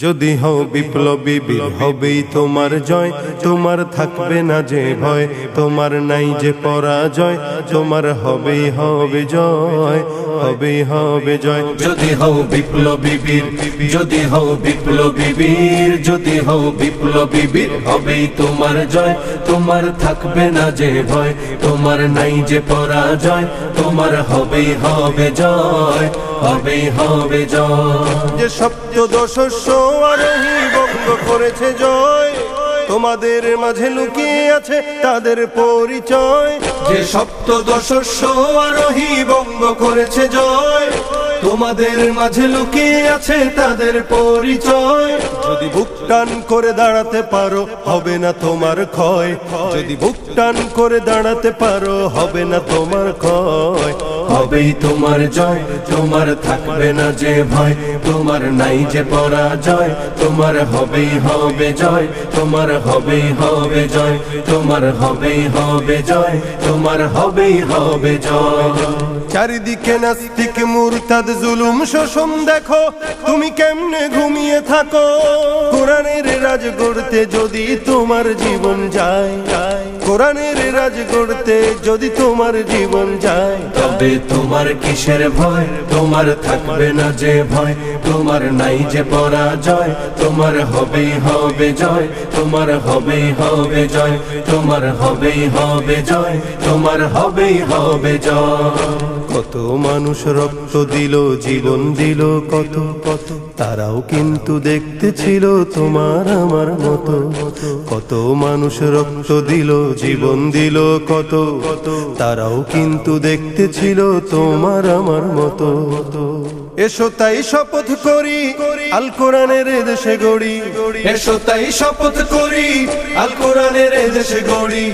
যদি হও বিপ্লবী বীর হবেই তোমার জয়, তোমার থাকবে না যে ভয়, তোমার নাই যে পরাজয়, তোমার হবেই হবে জয়, হবেই হবে জয়। যদি হও বিপ্লবী বীর, যদি হও বিপ্লবী বীর, যদি হও বিপ্লবী বীর, হবেই তোমার জয়, তোমার থাকবে না যে ভয়, তোমার নাই যে পরাজয়, তোমার হবেই হবে জয়, হবেই হবে জয়। যে সপ্তদশস্য আরোহী বঙ্গ করেছে জয়, তোমাদের মাঝে লুকিয়ে আছে তাদের পরিচয়। যে সপ্তদশস্য আরোহী বঙ্গ করেছে জয়, তোমাদের মাঝে লুকিয়ে আছে তাদের পরিচয়। যদি বুক টান করে দাঁড়াতে পারো হবে না তোমার ক্ষয়, যদি বুক টান করে দাঁড়াতে পারো হবে না তোমার ক্ষয়, হবেই তোমার জয়, তোমার থাকবে না যে ভয়, তোমার নাই যে পরাজয়, তোমার হবেই হবে জয়, তোমার হবেই হবে জয়, তোমার হবেই হবে জয়, তোমার হবেই হবে জয়। চারিদিকে নাস্তিক মুরতাদ জুলুম শোষণ দেখো, তুমি কেমনে ঘুমিয়ে থাকো। কোরআনের রাজ গড়তে যদি তোমার জীবন যায়, কোরআনের রাজ গড়তে যদি তোমার জীবন যায়, তবে তোমার কিসের ভয়, তোমার থাকবে না যে ভয়, তোমার নাই যে পরাজয়, তোমার হবেই হবে জয়, তোমার হবেই হবে জয়, তোমার হবেই হবে জয়, তোমার হবেই হবে জয়। কত মানুষ রক্ত দিল জীবন দিল কত কত, তারাও কিন্তু দেখতে ছিল তোমার আমার মতো। কত মানুষ রক্ত দিল জীবন দিল কত কত, তারাও কিন্তু দেখতে ছিল তোমার আমার মতো। এসো তাই শপথ করি আল কোরআনের দেশে গড়ি, এসো তাই শপথ করি আল কোরআনের দেশে গড়ি,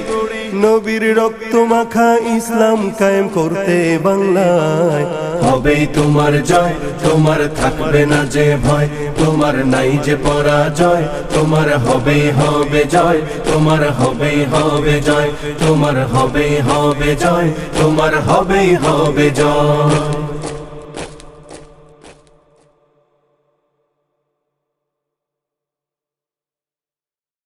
নবীর রক্ত মাখা ইসলাম কায়েম করতে বাংলায়। হবেই তোমার জয়, তোমার থাকবে না যে ভয়, তোমার নাই যে পরাজয়, তোমার হবেই হবে জয়, তোমার হবেই হবে জয়, তোমার হবেই হবে জয়, তোমার হবেই হবে জয়।